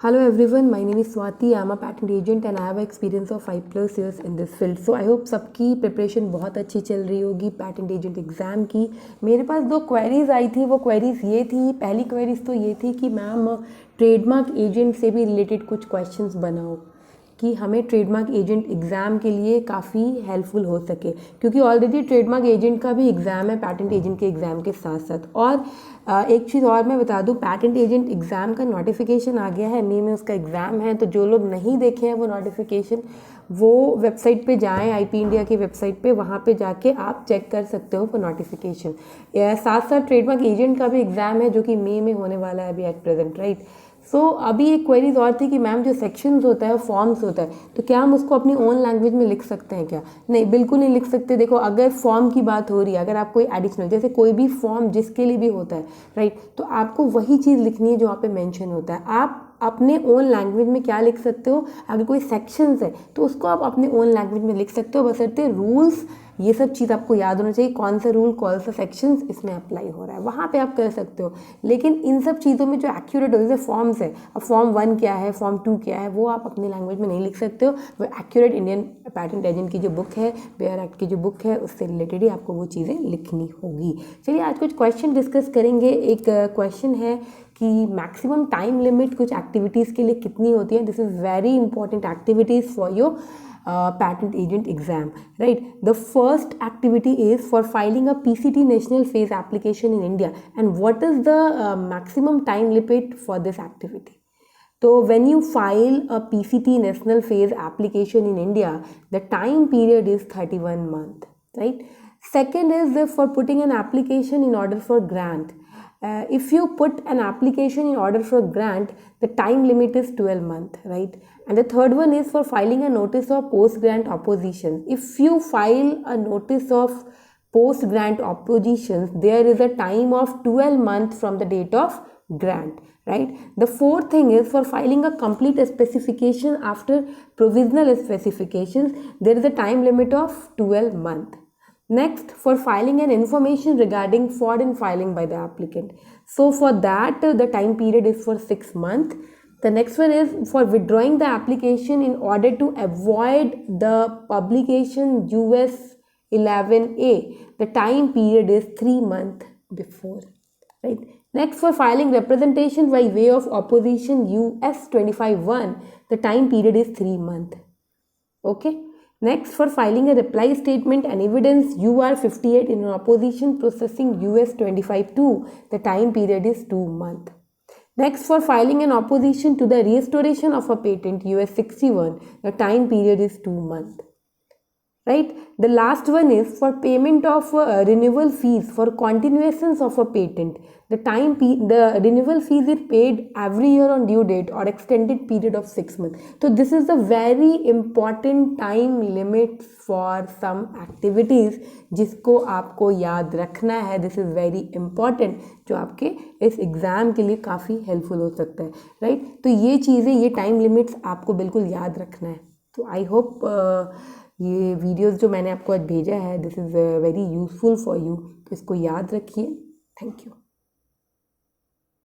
Hello everyone, my name is Swati. I am a patent agent and I have experience of 5+ years in this field. So I hope सबकी preparation बहुत अच्छी चल रही होगी patent agent exam की. मेरे पास 2 queries आई थी. वो क्वेरीज़ ये थी, पहली क्वेरीज़ तो ये थी कि मैम ट्रेडमार्क एजेंट से भी रिलेटेड कुछ क्वेश्चंस बनाओ कि हमें ट्रेडमार्क एजेंट एग्ज़ाम के लिए काफ़ी हेल्पफुल हो सके, क्योंकि ऑलरेडी ट्रेडमार्क एजेंट का भी एग्ज़ाम है पैटेंट एजेंट के एग्ज़ाम के साथ साथ. और एक चीज़ और मैं बता दूं, पैटेंट एजेंट एग्ज़ाम का नोटिफिकेशन आ गया है, मई में उसका एग्ज़ाम है. तो जो लोग नहीं देखे हैं वो नोटिफिकेशन, वो वेबसाइट पे जाएं, आईपी इंडिया की वेबसाइट पे, वहाँ पे जाके आप चेक कर सकते हो वो नोटिफिकेशन. साथ साथ ट्रेडमार्क एजेंट का भी एग्ज़ाम है जो कि मई में होने वाला है अभी एट प्रेजेंट, राइट. सो अभी एक क्वेरीज और थी कि मैम जो सेक्शंस होता है, फॉर्म्स होता है, तो क्या हम उसको अपनी ओन लैंग्वेज में लिख सकते हैं क्या? नहीं, बिल्कुल नहीं लिख सकते. देखो, अगर फॉर्म की बात हो रही है, अगर आप कोई एडिशनल, जैसे कोई भी फॉर्म जिसके लिए भी होता है, राइट, तो आपको वही चीज़ लिखनी है जो वहाँ पे मेंशन होता है. आप अपने ओन लैंग्वेज में क्या लिख सकते हो? अगर कोई सेक्शंस है तो उसको आप अपने ओन लैंग्वेज में लिख सकते हो, बशर्ते रूल्स, ये सब चीज़ आपको याद होना चाहिए, कौन सा रूल, कौन सा सेक्शंस इसमें अप्लाई हो रहा है, वहाँ पे आप कर सकते हो. लेकिन इन सब चीज़ों में जो एक्यूरेट हो, जैसे फॉर्म्स है, अब फॉर्म 1 क्या है, फॉर्म 2 क्या है, वो आप अपनी लैंग्वेज में नहीं लिख सकते हो. वो एक्यूरेट इंडियन पैटेंट एजेंट की जो बुक है, बेयर एक्ट की जो बुक है, उससे रिलेटेड ही आपको वो चीज़ें लिखनी होगी. चलिए आज कुछ क्वेश्चन डिस्कस करेंगे. एक क्वेश्चन है कि मैक्सिमम टाइम लिमिट कुछ एक्टिविटीज़ के लिए कितनी होती है. This is very important activities for your patent agent exam, right? The first activity is for filing a PCT national phase application in India, and what is the maximum time limit for this activity? So when you file a PCT national phase application in India, the time period is 31 months, right? Second is for putting an application in order for grant. If you put an application in order for grant, the time limit is 12 months, right? And the third one is for filing a notice of post grant opposition. If you file a notice of post grant oppositions, there is a time of 12 months from the date of grant, right? The fourth thing is for filing a complete specification after provisional specifications, there is a time limit of 12 months. Next, for filing an information regarding foreign filing by the applicant. So for that, the time period is for 6 months. The next one is for withdrawing the application in order to avoid the publication US 11A. The time period is 3 months before, right? Next, for filing representation by way of opposition US 25(1), the time period is 3 months. Okay. Next, for filing a reply statement and evidence UR 58 in an opposition processing US 25(2), the time period is 2 months. Next, for filing an opposition to the restoration of a patent US 61, the time period is 2 months. Right? The last one is for payment of renewal fees for continuations of a patent. The renewal fees is paid every year on due date or extended period of 6 months. So this is a very important time limit for some activities जिसको आपको याद रखना है. This is very important, जो आपके इस exam के लिए काफ़ी हेल्पफुल हो सकता है, राइट? तो ये चीज़ें, ये टाइम लिमिट्स आपको बिल्कुल याद रखना है. तो आई होप ये वीडियोस जो मैंने आपको आज भेजा है, this is very useful for you. तो इसको याद रखिए. Thank you.